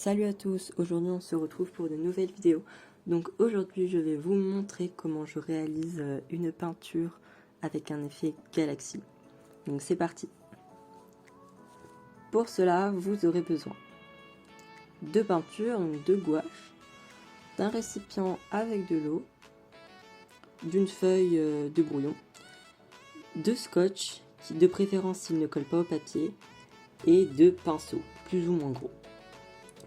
Salut à tous, aujourd'hui on se retrouve pour de nouvelles vidéos. Donc aujourd'hui je vais vous montrer comment je réalise une peinture avec un effet galaxie. Donc c'est parti. Pour cela vous aurez besoin de peinture, donc de gouache, d'un récipient avec de l'eau, d'une feuille de brouillon, de scotch, qui de préférence s'il ne colle pas au papier, et de pinceaux, plus ou moins gros.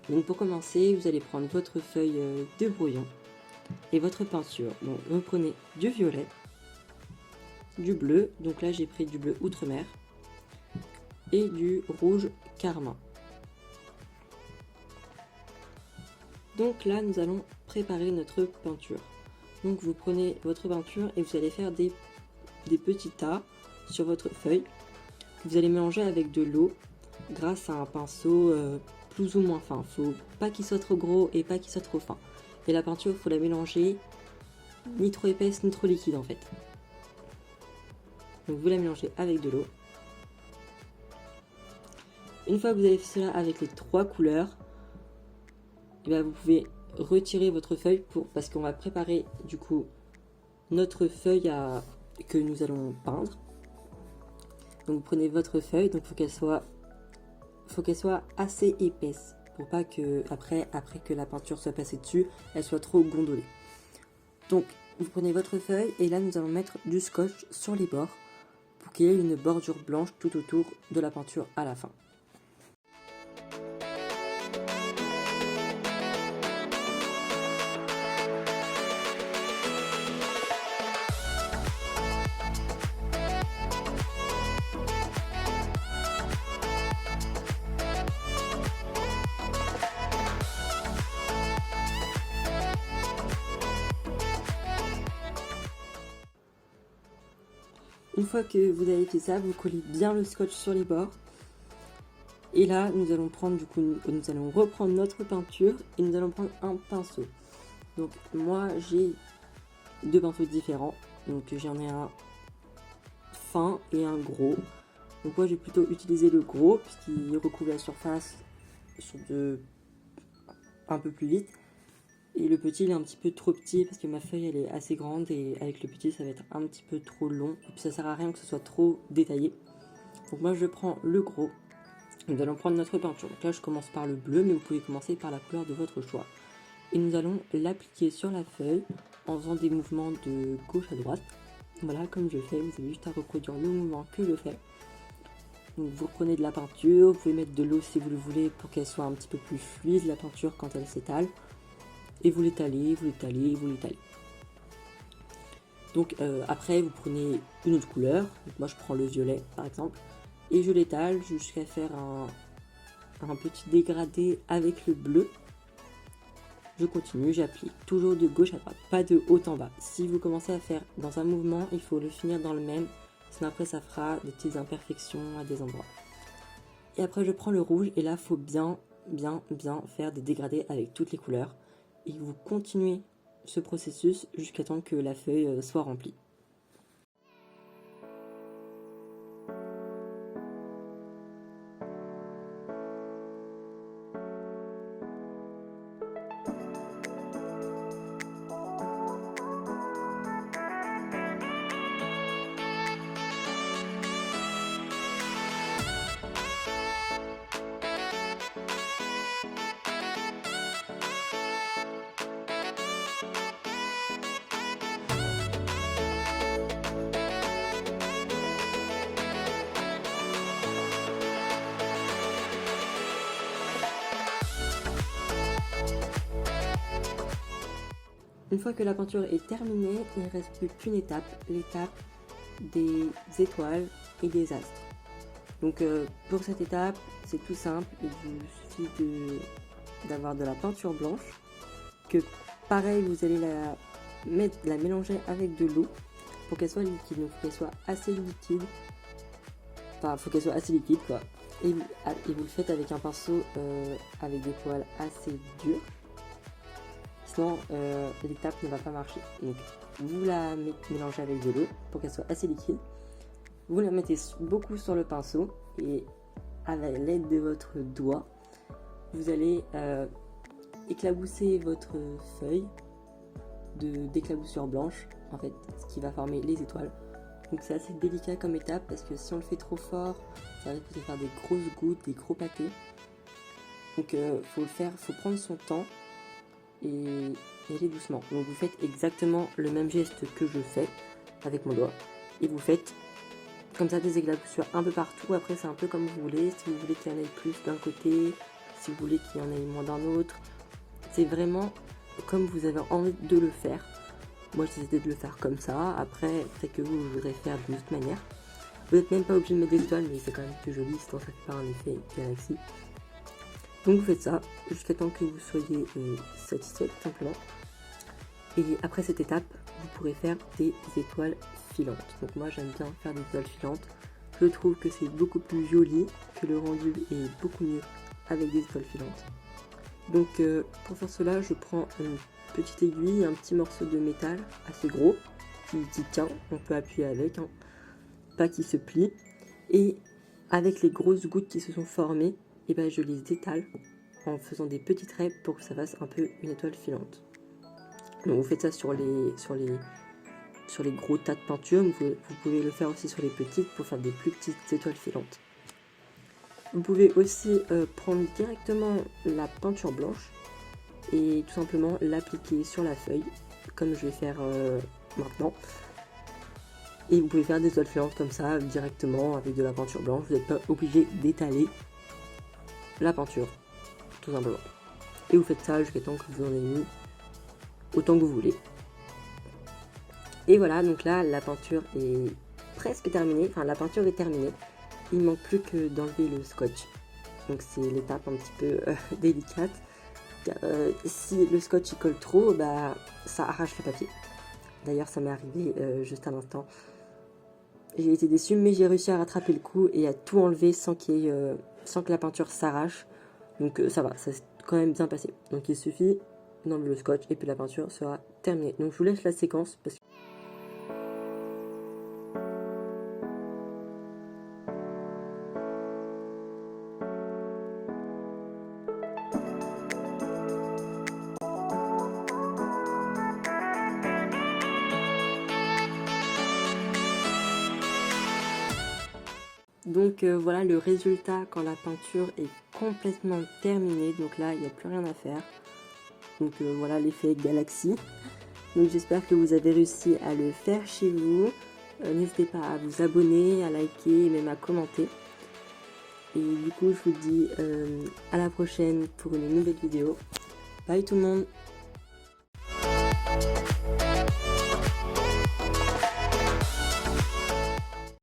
Donc pour commencer, vous allez prendre votre feuille de brouillon et votre peinture. Donc vous prenez du violet, du bleu, donc là j'ai pris du bleu outre-mer, et du rouge carmin. Donc là nous allons préparer notre peinture. Donc vous prenez votre peinture et vous allez faire des petits tas sur votre feuille. Vous allez mélanger avec de l'eau grâce à un pinceau plus ou moins fin. Faut pas qu'il soit trop gros et pas qu'il soit trop fin. Et la peinture, il faut la mélanger ni trop épaisse ni trop liquide en fait. Donc vous la mélangez avec de l'eau. Une fois que vous avez fait cela avec les trois couleurs, et bien vous pouvez retirer votre feuille parce qu'on va préparer du coup notre feuille que nous allons peindre. Donc vous prenez votre feuille, donc faut qu'elle soit assez épaisse pour pas que après que la peinture soit passée dessus, elle soit trop gondolée. Donc vous prenez votre feuille et là nous allons mettre du scotch sur les bords pour qu'il y ait une bordure blanche tout autour de la peinture à la fin. Une fois que vous avez fait ça, vous collez bien le scotch sur les bords. Et là, nous allons reprendre notre peinture et nous allons prendre un pinceau. Donc moi, j'ai deux pinceaux différents. Donc j'en ai un fin et un gros. Donc moi, j'ai plutôt utilisé le gros puisqu'il recouvre la surface un peu plus vite. Et le petit il est un petit peu trop petit parce que ma feuille elle est assez grande et avec le petit ça va être un petit peu trop long et puis ça sert à rien que ce soit trop détaillé. Donc moi je prends le gros. Nous allons prendre notre peinture. Donc là je commence par le bleu mais vous pouvez commencer par la couleur de votre choix. Et nous allons l'appliquer sur la feuille en faisant des mouvements de gauche à droite. Voilà comme je fais, vous avez juste à reproduire le mouvement que je fais. Donc vous reprenez de la peinture, vous pouvez mettre de l'eau si vous le voulez pour qu'elle soit un petit peu plus fluide la peinture quand elle s'étale. Et vous l'étalez, vous l'étalez, vous l'étalez. Donc après vous prenez une autre couleur, donc moi je prends le violet par exemple, et je l'étale jusqu'à faire un petit dégradé avec le bleu. Je continue, j'applique toujours de gauche à droite, pas de haut en bas. Si vous commencez à faire dans un mouvement, il faut le finir dans le même, sinon après ça fera des petites imperfections à des endroits. Et après je prends le rouge et là il faut bien faire des dégradés avec toutes les couleurs. Et vous continuez ce processus jusqu'à temps que la feuille soit remplie. Une fois que la peinture est terminée, il ne reste plus qu'une étape, l'étape des étoiles et des astres. Donc pour cette étape, c'est tout simple, il vous suffit d'avoir de la peinture blanche, que pareil vous allez la mélanger avec de l'eau pour qu'elle soit liquide, donc qu'elle soit assez liquide, enfin faut qu'elle soit assez liquide quoi. Et vous le faites avec un pinceau avec des poils assez durs. Sinon l'étape ne va pas marcher. Donc vous la mélangez avec de l'eau pour qu'elle soit assez liquide. Vous la mettez beaucoup sur le pinceau et à l'aide de votre doigt, vous allez éclabousser votre feuille d'éclaboussure blanche, en fait, ce qui va former les étoiles. Donc c'est assez délicat comme étape parce que si on le fait trop fort, ça risque de faire des grosses gouttes, des gros pâtés. Donc faut prendre son temps et aller doucement. Donc vous faites exactement le même geste que je fais avec mon doigt. Et vous faites comme ça des éclaboussures un peu partout. Après c'est un peu comme vous voulez. Si vous voulez qu'il y en ait plus d'un côté, si vous voulez qu'il y en ait moins d'un autre. C'est vraiment comme vous avez envie de le faire. Moi j'ai décidé de le faire comme ça. Après peut-être que vous voudrez faire d'une autre manière. Vous n'êtes même pas obligé de mettre des étoiles, mais c'est quand même plus joli, sinon ça fait pas un effet galaxie. Donc vous faites ça jusqu'à temps que vous soyez satisfait tout simplement. Et après cette étape, vous pourrez faire des étoiles filantes. Donc moi j'aime bien faire des étoiles filantes. Je trouve que c'est beaucoup plus joli, que le rendu est beaucoup mieux avec des étoiles filantes. Donc pour faire cela, je prends une petite aiguille, un petit morceau de métal assez gros qui tient, on peut appuyer avec, hein, pas qui se plie. Et avec les grosses gouttes qui se sont formées, et ben je les étale en faisant des petits traits pour que ça fasse un peu une étoile filante. Donc vous faites ça sur les gros tas de peinture, vous pouvez le faire aussi sur les petites pour faire des plus petites étoiles filantes. Vous pouvez aussi prendre directement la peinture blanche et tout simplement l'appliquer sur la feuille, comme je vais faire maintenant. Et vous pouvez faire des étoiles filantes comme ça directement avec de la peinture blanche, vous n'êtes pas obligé d'étaler la peinture, tout simplement. Et vous faites ça jusqu'à temps que vous en ayez mis autant que vous voulez. Et voilà, donc là la peinture est presque terminée, enfin la peinture est terminée. Il ne manque plus que d'enlever le scotch. Donc c'est l'étape un petit peu délicate. Car, si le scotch il colle trop, bah ça arrache le papier. D'ailleurs ça m'est arrivé juste à l'instant. J'ai été déçue, mais j'ai réussi à rattraper le coup et à tout enlever sans que la peinture s'arrache. Donc ça va, ça s'est quand même bien passé. Donc il suffit d'enlever le scotch et puis la peinture sera terminée. Donc je vous laisse la séquence parce que donc voilà le résultat quand la peinture est complètement terminée. Donc là il n'y a plus rien à faire. Donc voilà l'effet galaxie. Donc j'espère que vous avez réussi à le faire chez vous. N'hésitez pas à vous abonner, à liker et même à commenter. Et du coup je vous dis à la prochaine pour une nouvelle vidéo. Bye tout le monde!